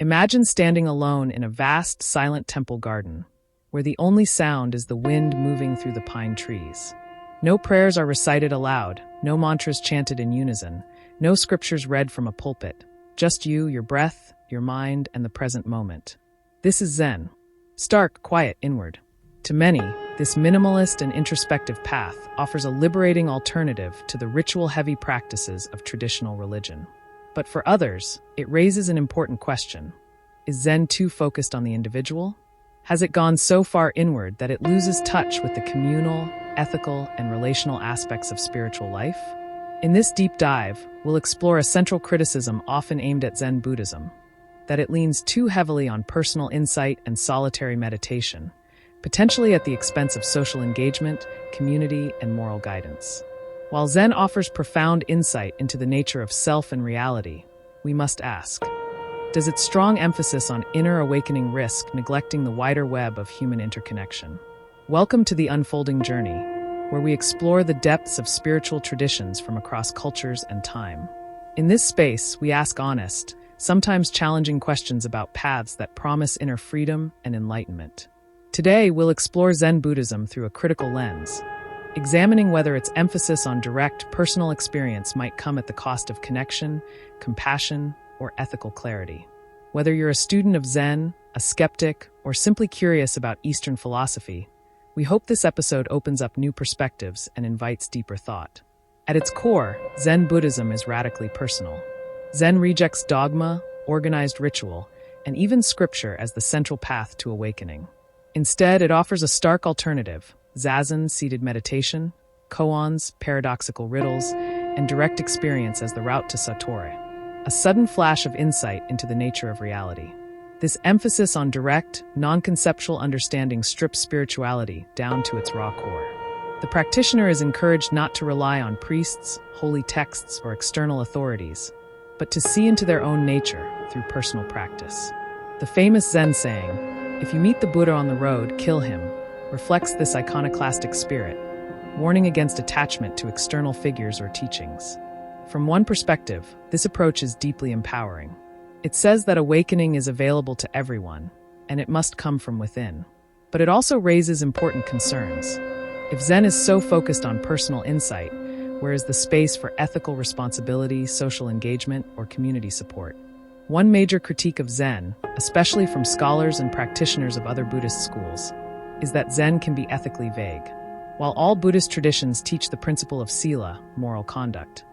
Imagine standing alone in a vast, silent temple garden, where the only sound is the wind moving through the pine trees. No prayers are recited aloud, no mantras chanted in unison, no scriptures read from a pulpit. Just you, your breath, your mind, and the present moment. This is Zen. Stark, quiet, inward. To many, this minimalist and introspective path offers a liberating alternative to the ritual-heavy practices of traditional religion. But for others, it raises an important question. Is Zen too focused on the individual? Has it gone so far inward that it loses touch with the communal, ethical, and relational aspects of spiritual life? In this deep dive, we'll explore a central criticism often aimed at Zen Buddhism, that it leans too heavily on personal insight and solitary meditation, potentially at the expense of social engagement, community, and moral guidance. While Zen offers profound insight into the nature of self and reality, we must ask, does its strong emphasis on inner awakening risk neglecting the wider web of human interconnection? Welcome to the unfolding journey, where we explore the depths of spiritual traditions from across cultures and time. In this space, we ask honest, sometimes challenging questions about paths that promise inner freedom and enlightenment. Today, we'll explore Zen Buddhism through a critical lens, examining whether its emphasis on direct, personal experience might come at the cost of connection, compassion, or ethical clarity. Whether you're a student of Zen, a skeptic, or simply curious about Eastern philosophy, we hope this episode opens up new perspectives and invites deeper thought. At its core, Zen Buddhism is radically personal. Zen rejects dogma, organized ritual, and even scripture as the central path to awakening. Instead, it offers a stark alternative: Zazen, seated meditation, koans, paradoxical riddles, and direct experience as the route to Satori, a sudden flash of insight into the nature of reality. This emphasis on direct, non-conceptual understanding strips spirituality down to its raw core. The practitioner is encouraged not to rely on priests, holy texts, or external authorities, but to see into their own nature through personal practice. The famous Zen saying, "If you meet the Buddha on the road, kill him," reflects this iconoclastic spirit, warning against attachment to external figures or teachings. From one perspective, this approach is deeply empowering. It says that awakening is available to everyone, and it must come from within. But it also raises important concerns. If Zen is so focused on personal insight, where is the space for ethical responsibility, social engagement, or community support? One major critique of Zen, especially from scholars and practitioners of other Buddhist schools, is that Zen can be ethically vague. While all Buddhist traditions teach the principle of sila, moral conduct,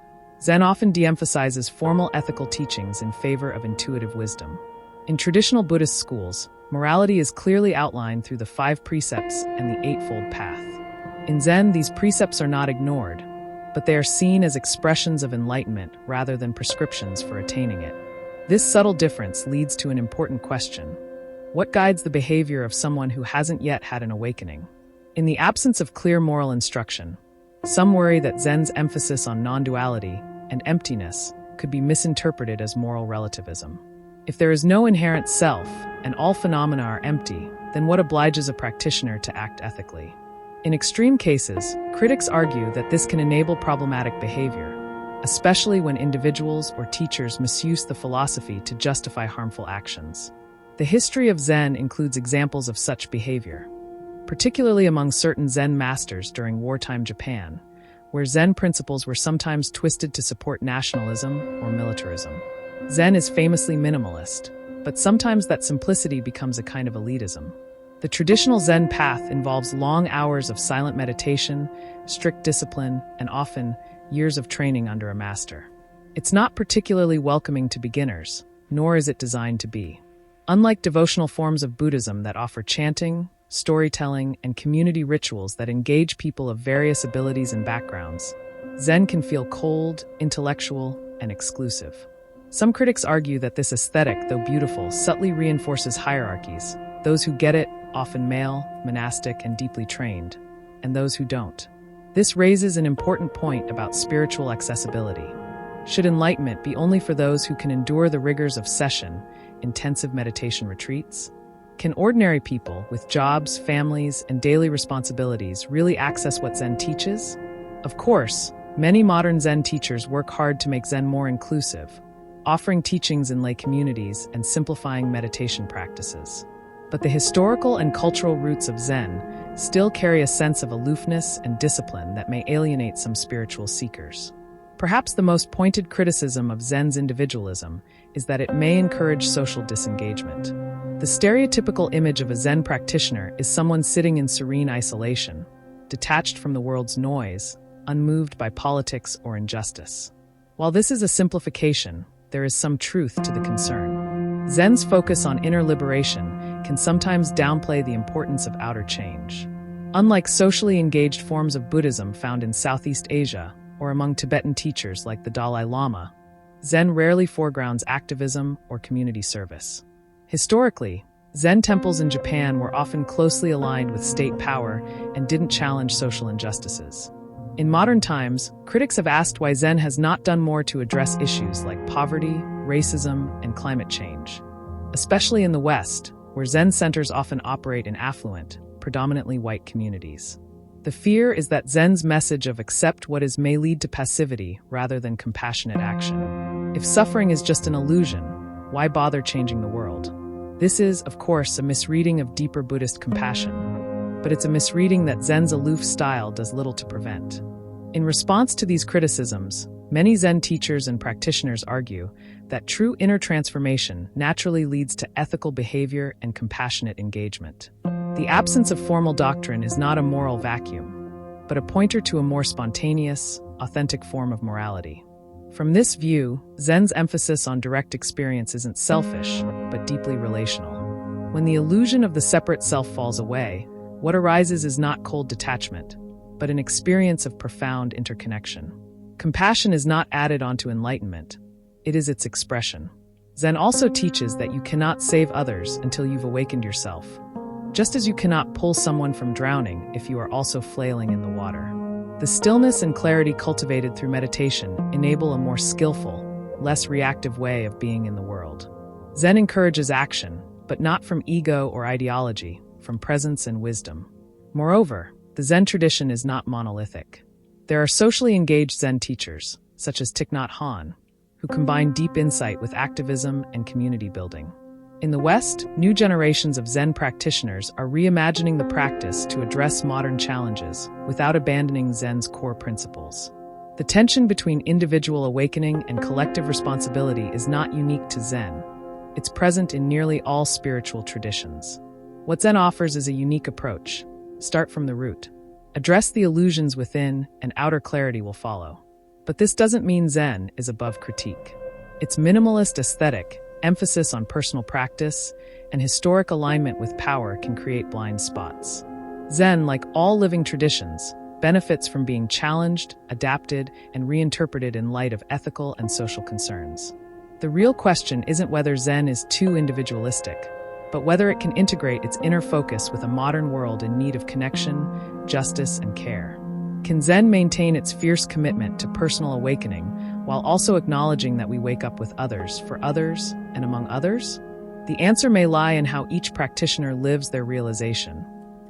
Zen often de-emphasizes formal ethical teachings in favor of intuitive wisdom. In traditional Buddhist schools, morality is clearly outlined through the 5 precepts and the Eightfold Path. In Zen, these precepts are not ignored, but they are seen as expressions of enlightenment rather than prescriptions for attaining it. This subtle difference leads to an important question. What guides the behavior of someone who hasn't yet had an awakening? In the absence of clear moral instruction, some worry that Zen's emphasis on non-duality and emptiness could be misinterpreted as moral relativism. If there is no inherent self and all phenomena are empty, then what obliges a practitioner to act ethically? In extreme cases, critics argue that this can enable problematic behavior, especially when individuals or teachers misuse the philosophy to justify harmful actions. The history of Zen includes examples of such behavior, particularly among certain Zen masters during wartime Japan, where Zen principles were sometimes twisted to support nationalism or militarism. Zen is famously minimalist, but sometimes that simplicity becomes a kind of elitism. The traditional Zen path involves long hours of silent meditation, strict discipline, and often years of training under a master. It's not particularly welcoming to beginners, nor is it designed to be. Unlike devotional forms of Buddhism that offer chanting, storytelling, and community rituals that engage people of various abilities and backgrounds, Zen can feel cold, intellectual, and exclusive. Some critics argue that this aesthetic, though beautiful, subtly reinforces hierarchies: those who get it, often male, monastic, and deeply trained, and those who don't. This raises an important point about spiritual accessibility. Should enlightenment be only for those who can endure the rigors of session, intensive meditation retreats? Can ordinary people with jobs, families, and daily responsibilities really access what Zen teaches? Of course, many modern Zen teachers work hard to make Zen more inclusive, offering teachings in lay communities and simplifying meditation practices. But the historical and cultural roots of Zen still carry a sense of aloofness and discipline that may alienate some spiritual seekers. Perhaps the most pointed criticism of Zen's individualism is that it may encourage social disengagement. The stereotypical image of a Zen practitioner is someone sitting in serene isolation, detached from the world's noise, unmoved by politics or injustice. While this is a simplification, there is some truth to the concern. Zen's focus on inner liberation can sometimes downplay the importance of outer change. Unlike socially engaged forms of Buddhism found in Southeast Asia or among Tibetan teachers like the Dalai Lama, Zen rarely foregrounds activism or community service. Historically, Zen temples in Japan were often closely aligned with state power and didn't challenge social injustices. In modern times, critics have asked why Zen has not done more to address issues like poverty, racism, and climate change. Especially in the West, where Zen centers often operate in affluent, predominantly white communities. The fear is that Zen's message of accept what is may lead to passivity rather than compassionate action. If suffering is just an illusion, why bother changing the world? This is, of course, a misreading of deeper Buddhist compassion, but it's a misreading that Zen's aloof style does little to prevent. In response to these criticisms, many Zen teachers and practitioners argue that true inner transformation naturally leads to ethical behavior and compassionate engagement. The absence of formal doctrine is not a moral vacuum, but a pointer to a more spontaneous, authentic form of morality. From this view, Zen's emphasis on direct experience isn't selfish, but deeply relational. When the illusion of the separate self falls away, what arises is not cold detachment, but an experience of profound interconnection. Compassion is not added onto enlightenment, it is its expression. Zen also teaches that you cannot save others until you've awakened yourself, just as you cannot pull someone from drowning if you are also flailing in the water. The stillness and clarity cultivated through meditation enable a more skillful, less reactive way of being in the world. Zen encourages action, but not from ego or ideology, from presence and wisdom. Moreover, the Zen tradition is not monolithic. There are socially engaged Zen teachers, such as Thich Nhat Hanh, who combine deep insight with activism and community building. In the West, new generations of Zen practitioners are reimagining the practice to address modern challenges without abandoning Zen's core principles. The tension between individual awakening and collective responsibility is not unique to Zen. It's present in nearly all spiritual traditions. What Zen offers is a unique approach. Start from the root. Address the illusions within, and outer clarity will follow. But this doesn't mean Zen is above critique. Its minimalist aesthetic, emphasis on personal practice, and historic alignment with power can create blind spots. Zen, like all living traditions, benefits from being challenged, adapted, and reinterpreted in light of ethical and social concerns. The real question isn't whether Zen is too individualistic, but whether it can integrate its inner focus with a modern world in need of connection, justice, and care. Can Zen maintain its fierce commitment to personal awakening while also acknowledging that we wake up with others, for others, and among others? The answer may lie in how each practitioner lives their realization,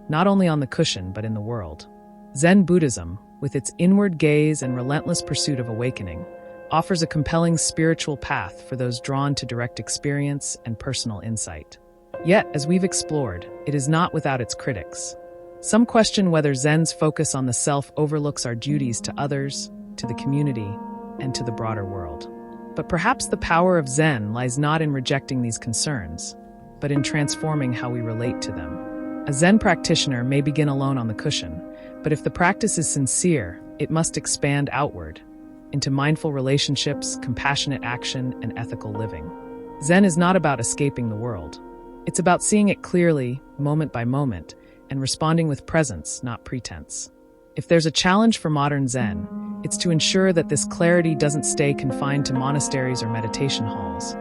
not only on the cushion but in the world. Zen Buddhism, with its inward gaze and relentless pursuit of awakening, offers a compelling spiritual path for those drawn to direct experience and personal insight. Yet, as we've explored, it is not without its critics. Some question whether Zen's focus on the self overlooks our duties to others, to the community, and to the broader world. But perhaps the power of Zen lies not in rejecting these concerns, but in transforming how we relate to them. A Zen practitioner may begin alone on the cushion, but if the practice is sincere, it must expand outward, into mindful relationships, compassionate action, and ethical living. Zen is not about escaping the world. It's about seeing it clearly, moment by moment, and responding with presence, not pretense. If there's a challenge for modern Zen, it's to ensure that this clarity doesn't stay confined to monasteries or meditation halls,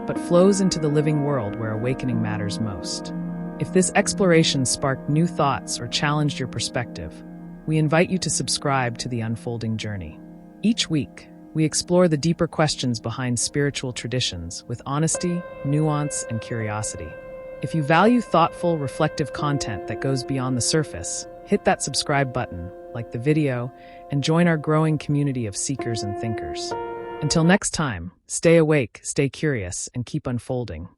but flows into the living world where awakening matters most. If this exploration sparked new thoughts or challenged your perspective, we invite you to subscribe to The Unfolding Journey. Each week, we explore the deeper questions behind spiritual traditions with honesty, nuance, and curiosity. If you value thoughtful, reflective content that goes beyond the surface, hit that subscribe button, like the video, and join our growing community of seekers and thinkers. Until next time, stay awake, stay curious, and keep unfolding.